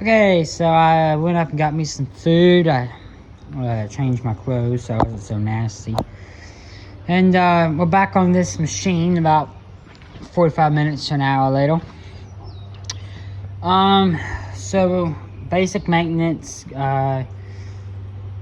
Okay, so I went up and got me some food. I changed my clothes so I wasn't so nasty. And we're back on this machine about 45 minutes to an hour later. So basic maintenance,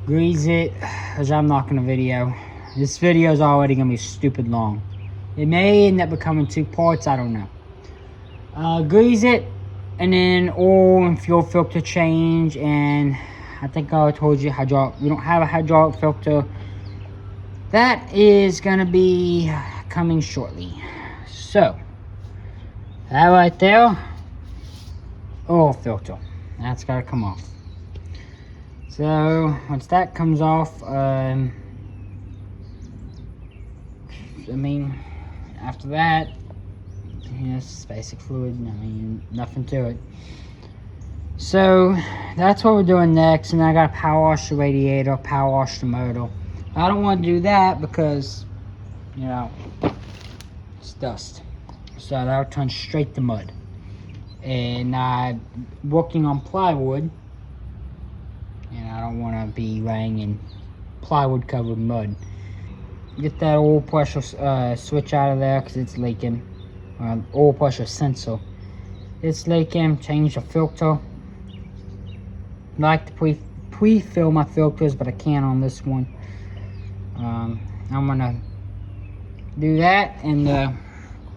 grease it, because I'm not gonna video. This video is already gonna be stupid long. It may end up becoming 2 parts, I don't know. Grease it, and then oil and fuel filter change, and I think I told you hydraulic. We don't have a hydraulic filter. That is gonna be coming shortly. So that right there, oil filter. That's gotta come off. So once that comes off, I mean, after that, it's basic fluid. I mean, nothing to it. So that's what we're doing next, and I gotta power wash the radiator, power wash the motor. I don't want to do that because, you know, it's dust. So that'll turn straight to mud. And I'm working on plywood, and I don't want to be laying in plywood covered mud. Get that oil pressure switch out of there because it's leaking. Oil pressure sensor. It's leaking. Change the filter. I like to pre-fill my filters, but I can't on this one. I'm gonna do that, and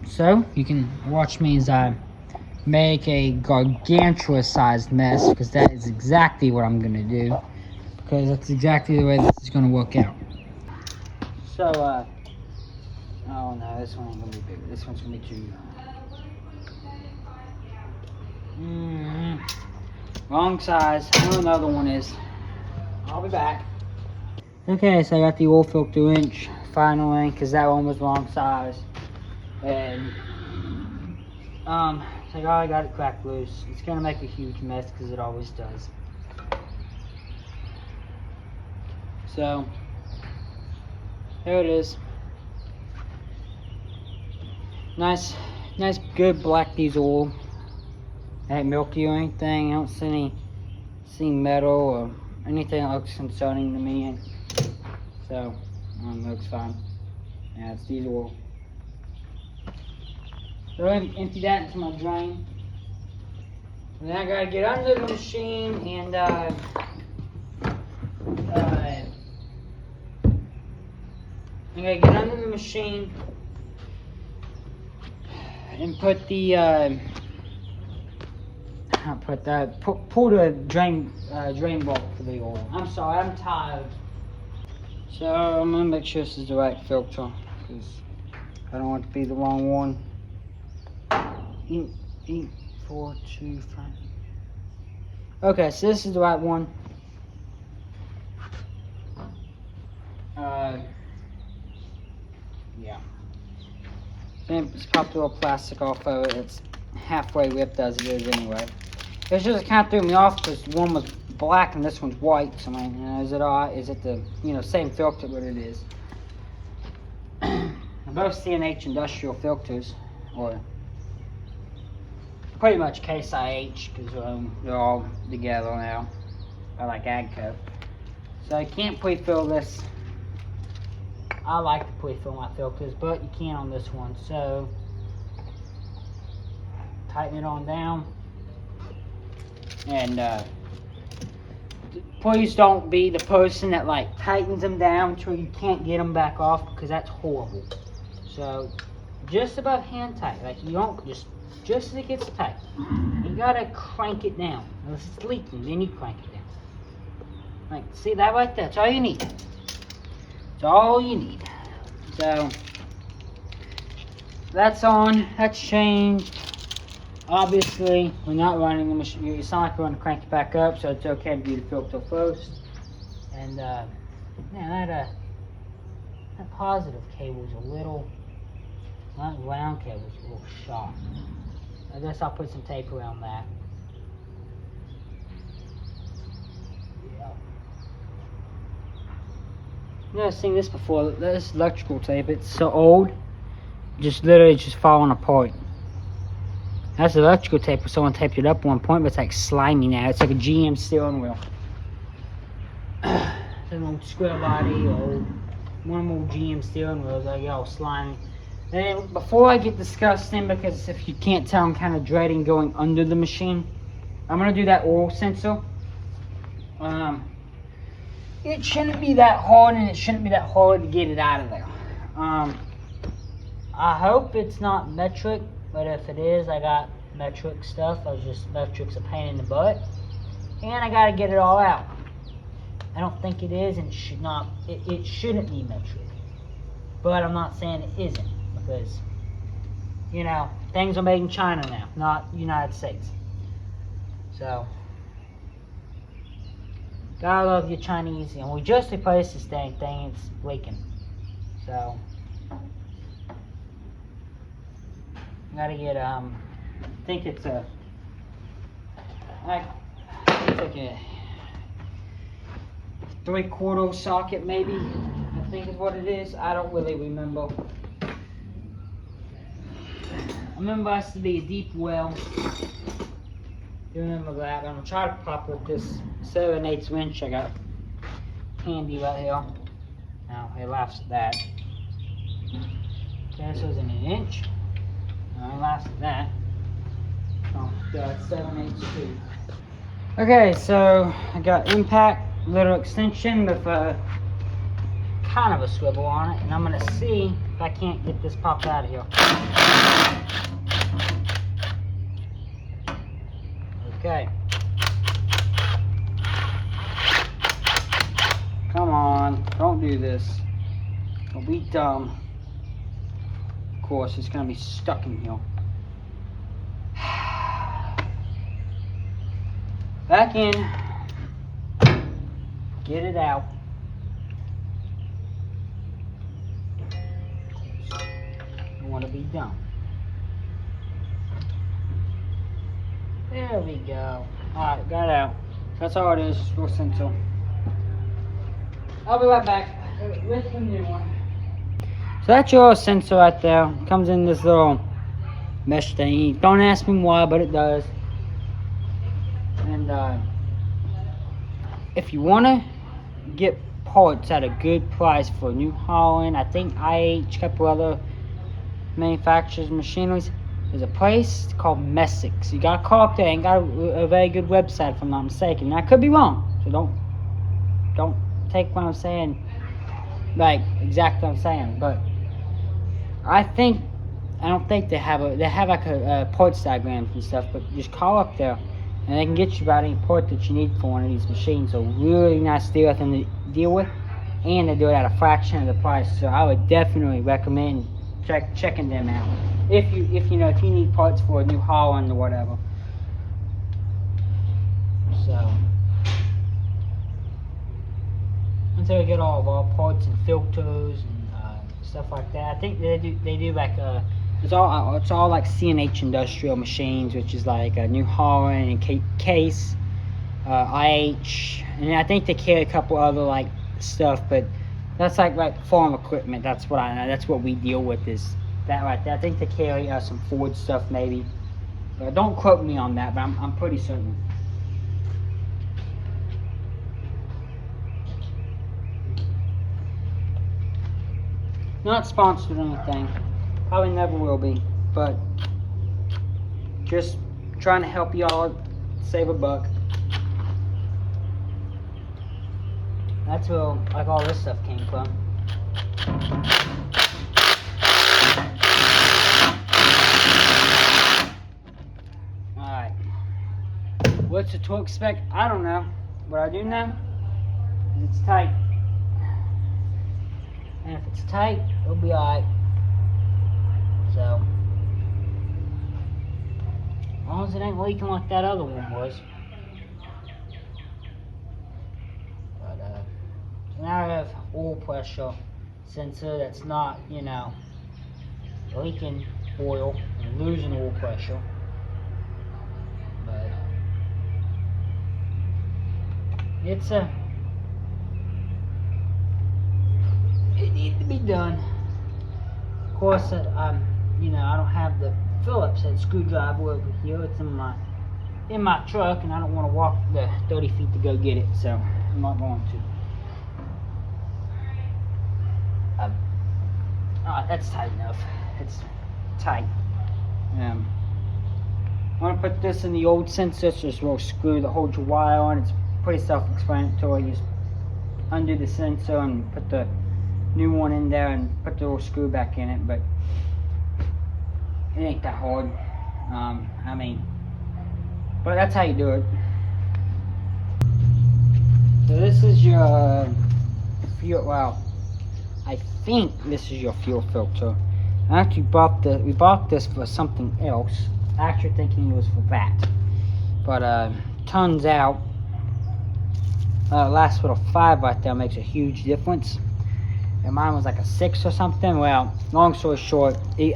so you can watch me as I make a gargantuous sized mess, because that is exactly what I'm gonna do, because that's exactly the way this is gonna work out. So oh no, this one ain't gonna be big. This one's gonna be too wrong size. I know another one is. I'll be back. Okay, so I got the oil filter wrench finally, because that one was wrong size. And so I got it cracked loose. It's gonna make a huge mess because it always does. So there it is. Nice good black diesel oil. It ain't milky or anything. I don't see metal or anything that looks concerning to me. So it looks fine. Yeah, it's diesel oil. So I empty that into my drain. And then I gotta get under the machine and I gotta get under the machine and put the pull the drain bolt for the oil. I'm sorry, I'm tired. So I'm gonna make sure this is the right filter, because I don't want it to be the wrong one. 8, 4, 2, 5. Okay, so this is the right one. Yeah. Just pop the little plastic off of it. It's halfway ripped as it is anyway. It's just kind of threw me off because one was black and this one's white. So I mean, is it alright? Is it the same filter? But it is. They're both CNH industrial filters, or pretty much Case IH, because they're all together now. I like AGCO. So I can't pre-fill this. I like to pre-fill my filters, but you can't on this one. So tighten it on down, and please don't be the person that like tightens them down till you can't get them back off, because that's horrible. So just about hand tight, like you don't just as it gets tight, you gotta crank it down. Unless it's leaking, then you crank it down. Like, see that right there? That's all you need. That's all you need. So that's on. That's changed. Obviously, we're not running the machine. It's not like we're going to crank it back up, so it's okay to do the filter first. And yeah, that positive cable's a little, that round cable's a little sharp. I guess I'll put some tape around that. Yeah. I've never seen this before. This electrical tape, it's so old, just literally just falling apart. That's electrical tape where someone taped it up at one point, but it's like slimy now. It's like a GM steering wheel. It's an old square body, old, one of them old GM steering wheels, like all slimy. And before I get disgusting, because if you can't tell, I'm kind of dreading going under the machine. I'm gonna do that oil sensor. It shouldn't be that hard, and it shouldn't be that hard to get it out of there. I hope it's not metric, but if it is, I got metric stuff. Metric's a pain in the butt, and I gotta get it all out. I don't think it is, and it should not. It shouldn't be metric, but I'm not saying it isn't, because you know things are made in China now, not United States. So gotta love your Chinese, and we just replaced this dang thing. It's leaking, so gotta get I think it's like a 3/4 socket, maybe. I think is what it is. I don't really remember. I remember it has to be a deep well. You remember that? I'm gonna try to pop with this 7/8 winch I got handy right here. Now it laughs at that. Okay, this was an inch. Now it laughs at that. Oh, yeah, it's 7/8 too. Okay, so I got impact little extension with kind of a swivel on it, and I'm gonna see if I can't get this popped out of here. Okay. Come on, don't do this. Don't be dumb. Of course, it's gonna be stuck in here. Back in. Get it out. You want to be dumb. There we go. Alright, got it out. That's all it is, real simple. I'll be right back with the new one. So that's your sensor right there. Comes in this little mesh thing. Don't ask me why, but it does. And if you want to get parts at a good price for New Holland, I think IH, a couple other manufacturers, machineries, there's a place called Messick. So you gotta call up there. Ain't got a very good website, if I'm not mistaken. And I could be wrong, so don't take what I'm saying like exactly what I'm saying. But I don't think they have like a parts diagrams and stuff. But just call up there, and they can get you about any part that you need for one of these machines. So really nice deal with them to deal with, and they do it at a fraction of the price. So I would definitely recommend checking them out if you need parts for a New Holland or whatever. So until we get all of our parts and filters and stuff like that, I think they do like it's all like C&H Industrial Machines, which is like a New Holland and Case, IH, and I think they carry a couple other like stuff, but that's like farm equipment. That's what I know. That's what we deal with, is that right there. I think they carry some Ford stuff maybe. Don't quote me on that, but I'm pretty certain. Not sponsored or anything. Probably never will be. But just trying to help y'all save a buck. That's where like all this stuff came from. Alright. What's the torque spec? I don't know. What I do know is it's tight. And if it's tight, it'll be alright. So, as long as it ain't leaking like that other one was. But, so now I have oil pressure sensor that's not, leaking oil and losing oil pressure. But, it's it needs to be done. Of course, I don't have the Phillips head screwdriver over here. It's in my truck, and I don't want to walk the 30 feet to go get it, so I'm not going to. Alright, that's tight enough. It's tight. I'm going to put this in the old sensor. It's just a little screw that holds your wire on. It's pretty self-explanatory. You just undo the sensor and put the new one in there and put the little screw back in it, but it ain't that hard. But that's how you do it. So this is your fuel. Well, I think this is your fuel filter. I actually we bought this for something else. Actually thinking it was for that, but turns out last little 5 right there makes a huge difference. And mine was like a 6 or something. Well, long story short, the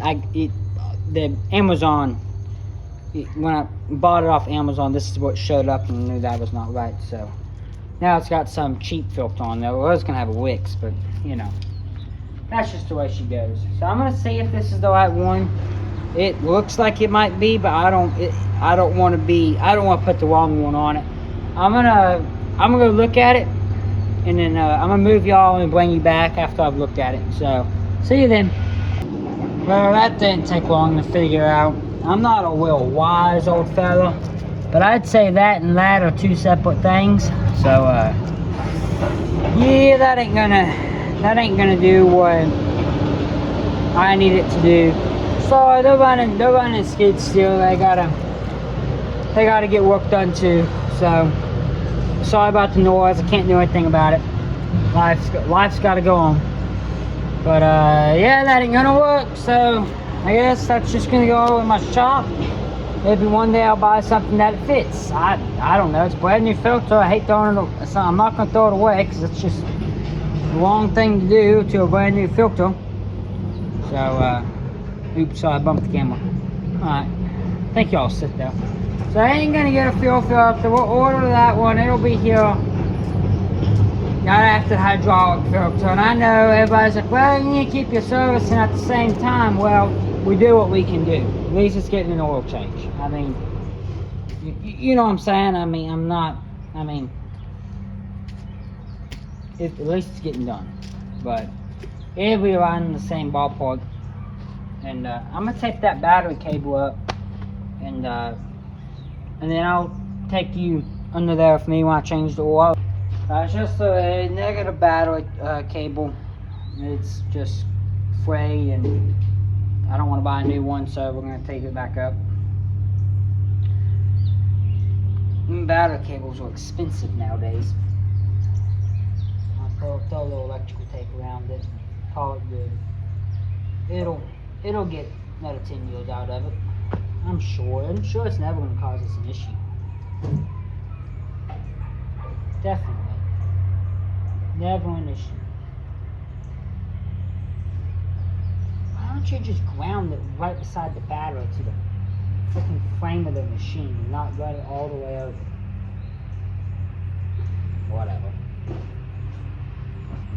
Amazon, when I bought it off Amazon, this is what showed up, and I knew that was not right. So now it's got some cheap filter on there. Well, I was gonna have a Wix, but you know, that's just the way she goes. So I'm gonna see if this is the right one. It looks like it might be, but I don't want to put the wrong one on it. I'm gonna look at it, and then I'm gonna move y'all and bring you back after I've looked at it. So see you then. Well, that didn't take long to figure out. I'm not a real wise old fella, but I'd say that and that are 2 separate things. So yeah, that ain't gonna do what I need it to do. So they're running skid steer. They gotta get work done too. So sorry about the noise. I can't do anything about it. Life's gotta go on. But yeah, that ain't gonna work. So I guess that's just gonna go in my shop. Maybe one day I'll buy something that it fits. I don't know. It's a brand new filter. I hate throwing it. I'm not gonna throw it away because it's just the wrong thing to do to a brand new filter. So oops, sorry, I bumped the camera. Alright, thank y'all. Sit there. So I ain't gonna get a fuel filter. We'll order that one. It'll be here not after the hydraulic filter. And I know everybody's like, well, you need to keep your servicing at the same time. Well, we do what we can do. At least it's getting an oil change. I mean, you know what I'm saying? I mean, at least it's getting done. But if we are in the same ballpark, and I'm gonna take that battery cable up, and then I'll take you under there with me when I change the oil. It's just a negative battery cable. It's just frayed, and I don't want to buy a new one, so we're going to take it back up. Battery cables are expensive nowadays. I'll throw a little electrical tape around it, call it good. It'll get another 10 years out of it. I'm sure it's never going to cause us an issue. Definitely. Never an issue. Why don't you just ground it right beside the battery to the freaking frame of the machine and not run it all the way over? Whatever.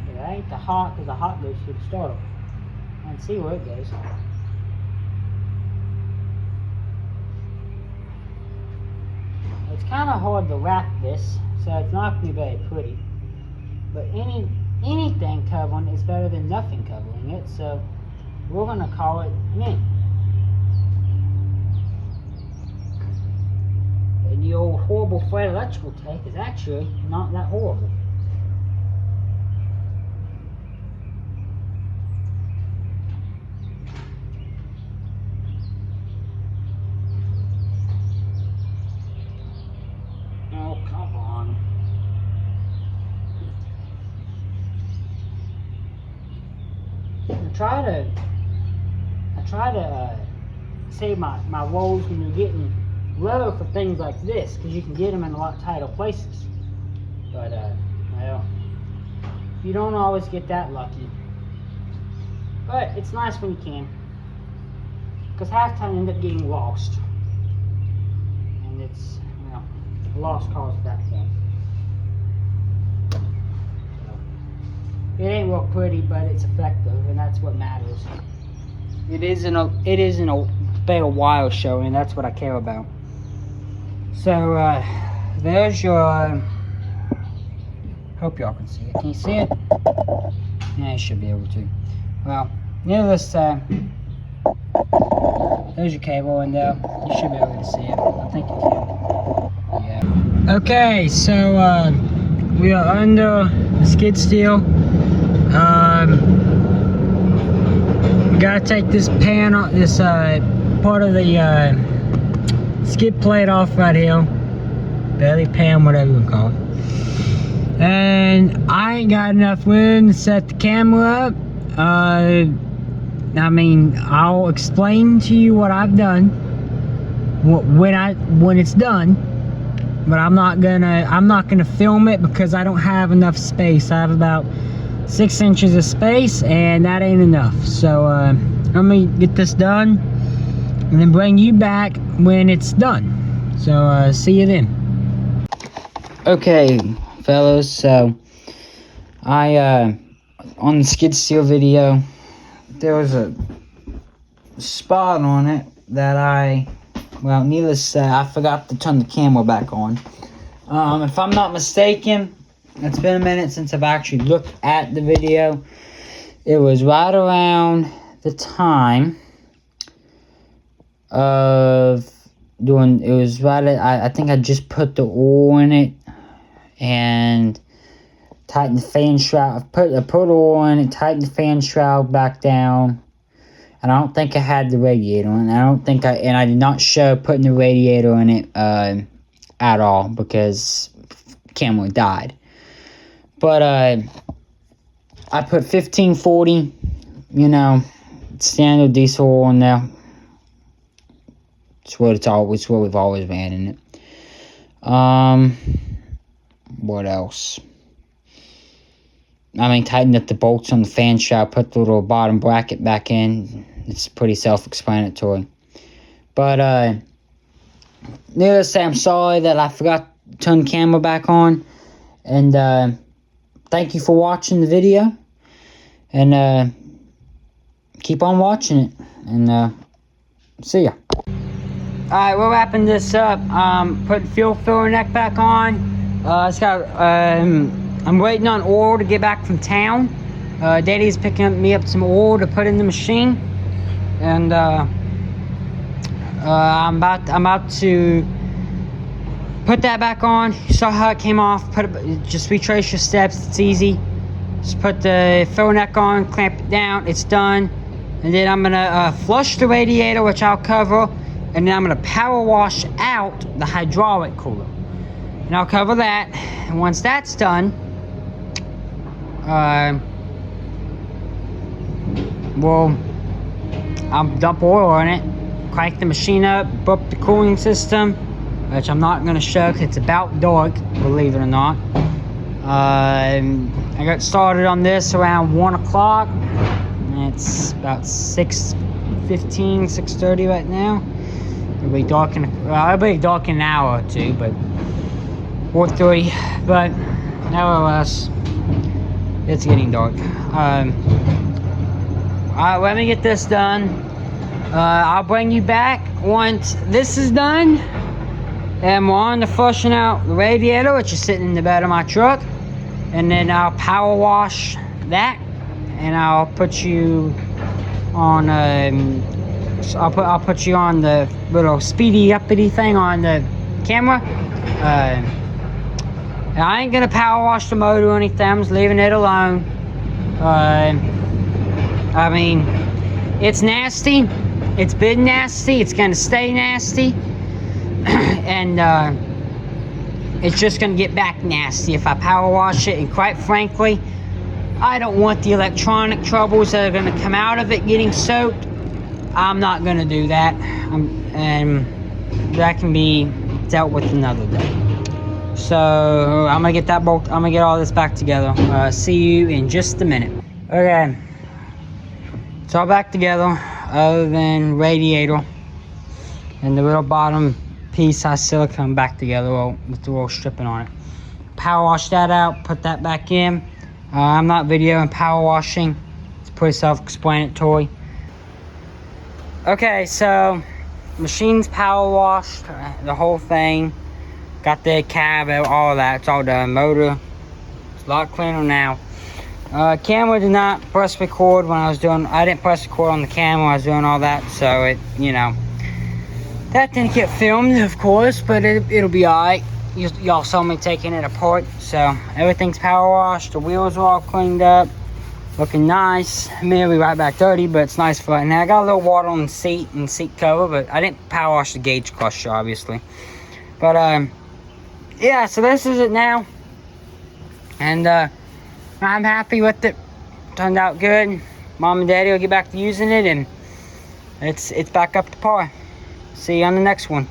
Yeah, that ain't the hot, because the hot goes through the starter. And see where it goes. It's kind of hard to wrap this, so it's not going to be very pretty. But anything covering is better than nothing covering it, so we're going to call it mint. And the old horrible frayed electrical tape is actually not that horrible. Oh, come on. I try to save my rolls when you're getting low for things like this, because you can get them in a lot tighter places. But well, you don't always get that lucky. But it's nice when you can, because half the time you end up getting lost, and it's, well, a lost cause at that point. It ain't real pretty, but it's effective, and that's what matters. It isn't a display a wire showing. That's what I care about. So there's your hope y'all can see it. Can you see it? Yeah, you should be able to. Well, needless to say, there's your cable, and you should be able to see it. I think you can. Yeah. Okay, so we are under the skid steer. We gotta take this pan off, this part of the skid plate off right here. Belly pan, whatever you call it. And I ain't got enough room to set the camera up. I mean, I'll explain to you what I've done when it's done, but I'm not gonna film it because I don't have enough space. I have about 6 inches of space, and that ain't enough. So I'm gonna get this done and then bring you back when it's done. So see you then. Okay, fellas, so I on the skid steer video, there was a spot on it that well, needless to say, I forgot to turn the camera back on. If I'm not mistaken, it's been a minute since I've actually looked at the video. It was right around the time of doing, it was right at, I think I just put the oil in it and tighten the fan shroud. I put oil in it, tighten the fan shroud back down, and I don't think I had the radiator on. I did not show putting the radiator in it at all because the camera died. But I put 1540, you know, standard diesel oil in there. It's what we've always ran in it. What else? I mean, tighten up the bolts on the fan shroud, put the little bottom bracket back in. It's pretty self-explanatory. But, needless to say, I'm sorry that I forgot to turn the camera back on. And, thank you for watching the video. And, keep on watching it. And, see ya. Alright, we're wrapping this up. Put fuel filler neck back on. It's got, I'm waiting on oil to get back from town. Daddy's picking me up some oil to put in the machine, and I'm about to put that back on. You saw how it came off. Just retrace your steps. It's easy. Just put the filler neck on, clamp it down. It's done. And then I'm gonna flush the radiator, which I'll cover, and then I'm gonna power wash out the hydraulic cooler, and I'll cover that. And once that's done, I'll dump oil on it, crank the machine up the cooling system, which I'm not going to show because it's about dark, believe it or not. I got started on this around 1 o'clock. It's about 6:15, 6:30 right now. It'll be dark in an hour or two, but or 3. But nevertheless, it's getting dark. Alright, let me get this done. I'll bring you back once this is done. And we're on to flushing out the radiator, which is sitting in the bed of my truck. And then I'll power wash that. And I'll put you on, I'll put you on the little speedy uppity thing on the camera. And I ain't gonna power wash the motor or anything. I'm just leaving it alone. I mean, it's nasty. It's been nasty. It's gonna stay nasty. And it's just gonna get back nasty if I power wash it. And quite frankly, I don't want the electronic troubles that are gonna come out of it getting soaked. I'm not gonna do that. And that can be dealt with another day. So I'm gonna get that bolt. I'm gonna get all this back together. See you in just a minute. Okay, it's all back together, other than radiator and the little bottom piece I silicone back together with the little stripping on it. Power wash that out, put that back in. I'm not videoing power washing. It's pretty self-explanatory. Okay, so machine's power washed, the whole thing. Got the cab, all that. It's all done. Motor, it's a lot cleaner now. Camera did not press record when I was doing. I didn't press record on the camera. I was doing all that, so it, you know, that didn't get filmed, of course, but it'll be alright. Y'all saw me taking it apart, so everything's power washed. The wheels are all cleaned up, looking nice. Maybe right back dirty, but it's nice for right now. I got a little water on the seat and seat cover, but I didn't power wash the gauge crusher, obviously. But yeah, so this is it now, and I'm happy with it. Turned out good. Mom and Daddy will get back to using it, and it's back up to par. See you on the next one.